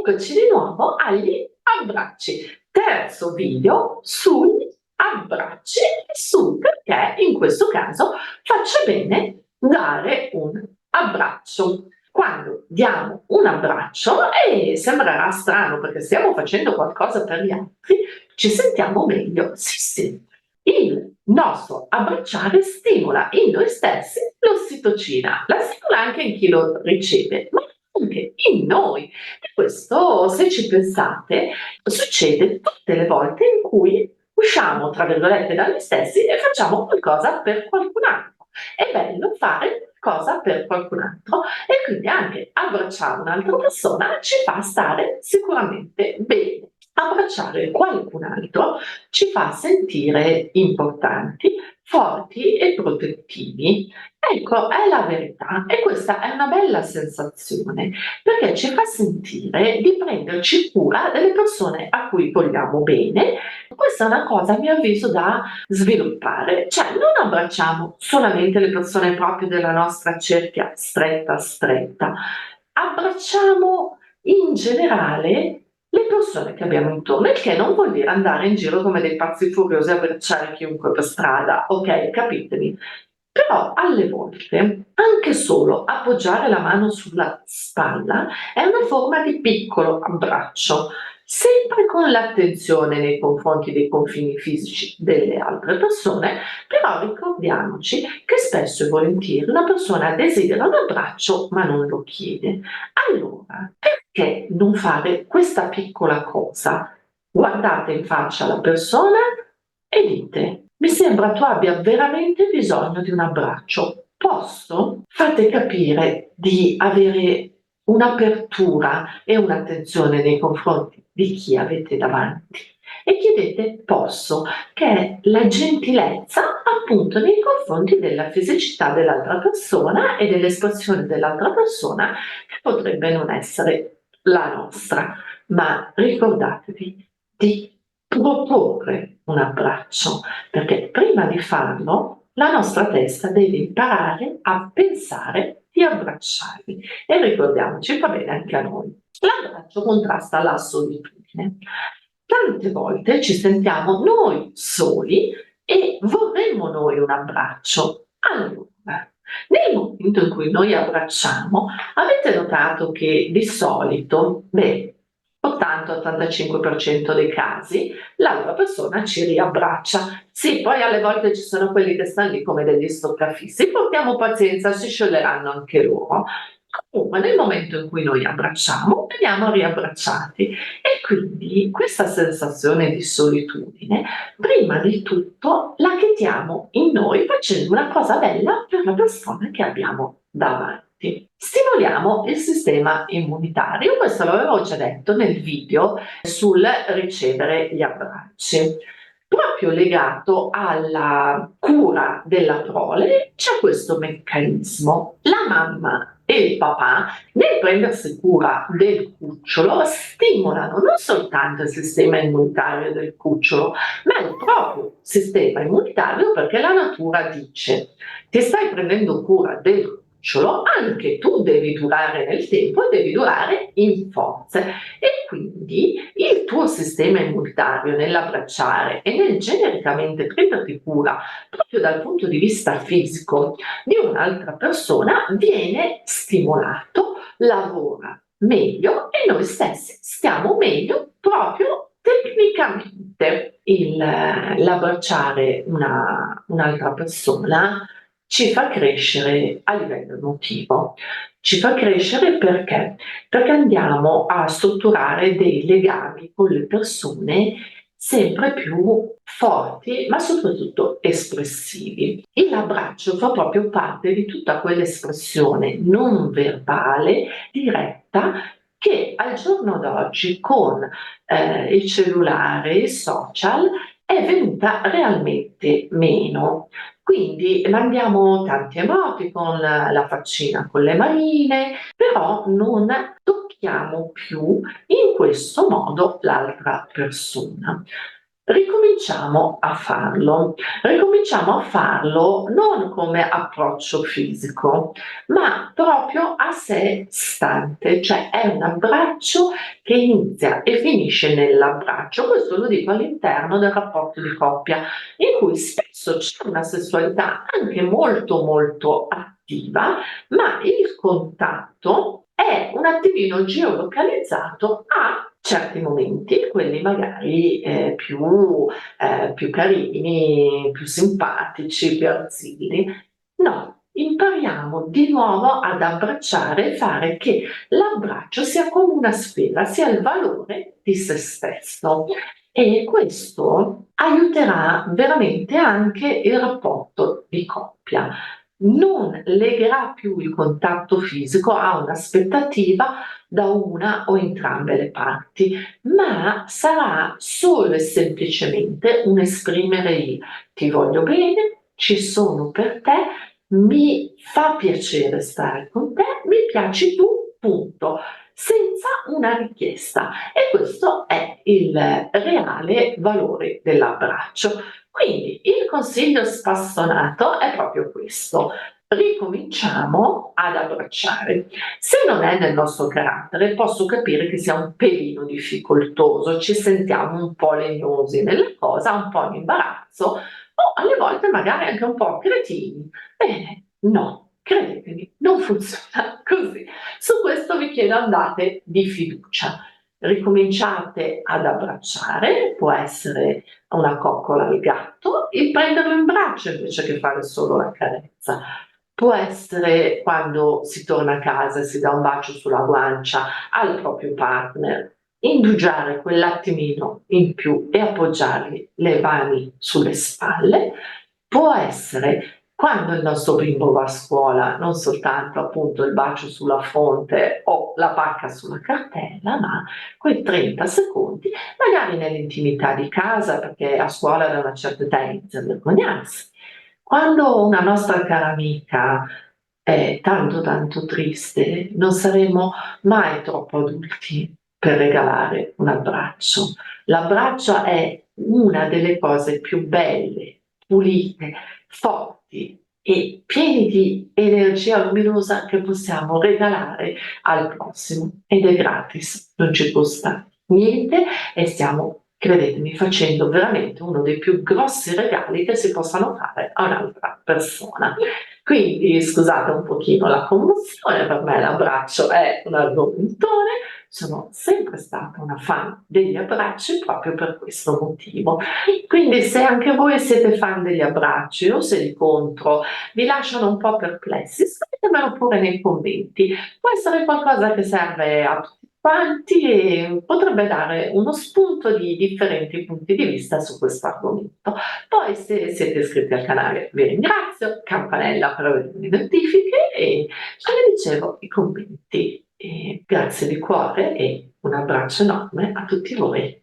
eccoci di nuovo agli abbracci. Terzo video sugli abbracci e su perché in questo caso faccia bene dare un abbraccio. Quando diamo un abbraccio, e sembrerà strano perché stiamo facendo qualcosa per gli altri, ci sentiamo meglio, sì. Il nostro abbracciare stimola in noi stessi l'ossitocina, la stimola anche in chi lo riceve, ma anche in noi. E questo, se ci pensate, succede tutte le volte in cui usciamo, tra virgolette, da noi stessi e facciamo qualcosa per qualcun altro. È bello fare qualcosa per qualcun altro e quindi anche abbracciare un'altra persona ci fa stare sicuramente bene. Abbracciare qualcun altro ci fa sentire importanti, forti e protettivi. Ecco, è la verità e questa è una bella sensazione perché ci fa sentire di prenderci cura delle persone a cui vogliamo bene. Questa è una cosa, a mio avviso, da sviluppare, cioè non abbracciamo solamente le persone proprio della nostra cerchia stretta, abbracciamo in generale le persone che abbiamo intorno, il che non vuol dire andare in giro come dei pazzi furiosi a abbracciare chiunque per strada, ok? Capitemi? Però alle volte anche solo appoggiare la mano sulla spalla è una forma di piccolo abbraccio, sempre con l'attenzione nei confronti dei confini fisici delle altre persone, però ricordiamoci che spesso e volentieri una persona desidera un abbraccio ma non lo chiede. Allora, perché non fare questa piccola cosa? Guardate in faccia la persona e dite: mi sembra tu abbia veramente bisogno di un abbraccio. Posso? Fate capire di avere un'apertura e un'attenzione nei confronti di chi avete davanti e chiedete posso, che è la gentilezza appunto nei confronti della fisicità dell'altra persona e dell'espressione dell'altra persona che potrebbe non essere la nostra, ma ricordatevi di proporre un abbraccio, perché prima di farlo la nostra testa deve imparare a pensare di abbracciarvi e ricordiamoci, va bene anche a noi. L'abbraccio contrasta la solitudine. Tante volte ci sentiamo noi soli e vorremmo noi un abbraccio. Allora, nel momento in cui noi abbracciamo, avete notato che di solito, 80-85% dei casi, l'altra persona ci riabbraccia. Sì, poi alle volte ci sono quelli che stanno lì come degli stoccafissi, portiamo pazienza, si scioglieranno anche loro. Comunque, nel momento in cui noi abbracciamo, veniamo riabbracciati e quindi questa sensazione di solitudine, prima di tutto, la chiediamo in noi facendo una cosa bella per la persona che abbiamo davanti. Stimoliamo il sistema immunitario, questo l'avevo già detto nel video sul ricevere gli abbracci. Proprio legato alla cura della prole c'è questo meccanismo. La mamma e il papà, nel prendersi cura del cucciolo, stimolano non soltanto il sistema immunitario del cucciolo, ma il proprio sistema immunitario, perché la natura dice: ti stai prendendo cura del cucciolo, anche tu devi durare nel tempo e devi durare in forze. E quindi il tuo sistema immunitario nell'abbracciare e nel genericamente prenderti cura proprio dal punto di vista fisico di un'altra persona viene stimolato, lavora meglio e noi stessi stiamo meglio proprio tecnicamente. L'abbracciare un'altra persona ci fa crescere a livello emotivo. Ci fa crescere perché? Perché andiamo a strutturare dei legami con le persone sempre più forti, ma soprattutto espressivi. L'abbraccio fa proprio parte di tutta quell'espressione non verbale, diretta, che al giorno d'oggi con il cellulare, i social, è venuta realmente meno. Quindi mandiamo tanti emoticon, la faccina con le manine, però non tocchiamo più in questo modo l'altra persona. Ricominciamo a farlo. Ricominciamo a farlo non come approccio fisico, ma proprio a sé stante, cioè è un abbraccio che inizia e finisce nell'abbraccio. Questo lo dico all'interno del rapporto di coppia, in cui spesso c'è una sessualità anche molto, molto attiva, ma il contatto è un attimino geolocalizzato a certi momenti, quelli magari più carini, più simpatici, più arzilli. No, impariamo di nuovo ad abbracciare e fare che l'abbraccio sia come una sfera, sia il valore di se stesso. E questo aiuterà veramente anche il rapporto di coppia. Non legherà più il contatto fisico a un'aspettativa da una o entrambe le parti, ma sarà solo e semplicemente un esprimere il ti voglio bene, ci sono per te, mi fa piacere stare con te, mi piaci tu, punto, senza una richiesta. E questo è il reale valore dell'abbraccio. Quindi il consiglio spassionato è proprio questo. Ricominciamo ad abbracciare. Se non è nel nostro carattere, posso capire che sia un pelino difficoltoso, ci sentiamo un po' legnosi nella cosa, un po' in imbarazzo o alle volte magari anche un po' cretini. Bene, no, credetemi, non funziona così. Su questo vi chiedo andate di fiducia. Ricominciate ad abbracciare, può essere una coccola al gatto, e prenderlo in braccio invece che fare solo la carezza. Può essere quando si torna a casa e si dà un bacio sulla guancia al proprio partner, indugiare quell'attimino in più e appoggiargli le mani sulle spalle. Può essere quando il nostro bimbo va a scuola, non soltanto appunto il bacio sulla fronte o la pacca sulla cartella, ma quei 30 secondi, magari nell'intimità di casa, perché a scuola da una certa età inizia a vergognarsi. Quando una nostra cara amica è tanto tanto triste, non saremo mai troppo adulti per regalare un abbraccio. L'abbraccio è una delle cose più belle, pulite, forti e pieni di energia luminosa che possiamo regalare al prossimo, ed è gratis, non ci costa niente e stiamo, credetemi, facendo veramente uno dei più grossi regali che si possano fare a un'altra persona. Quindi scusate un pochino la commozione, per me l'abbraccio è un argomentone, sono sempre stata una fan degli abbracci proprio per questo motivo. Quindi se anche voi siete fan degli abbracci o se di contro vi lasciano un po' perplessi, scrivetemelo pure nei commenti. Può essere qualcosa che serve a tutti quanti e potrebbe dare uno spunto di differenti punti di vista su questo argomento. Poi se siete iscritti al canale vi ringrazio, campanella per avere le notifiche e come dicevo i commenti. E grazie di cuore e un abbraccio enorme a tutti voi.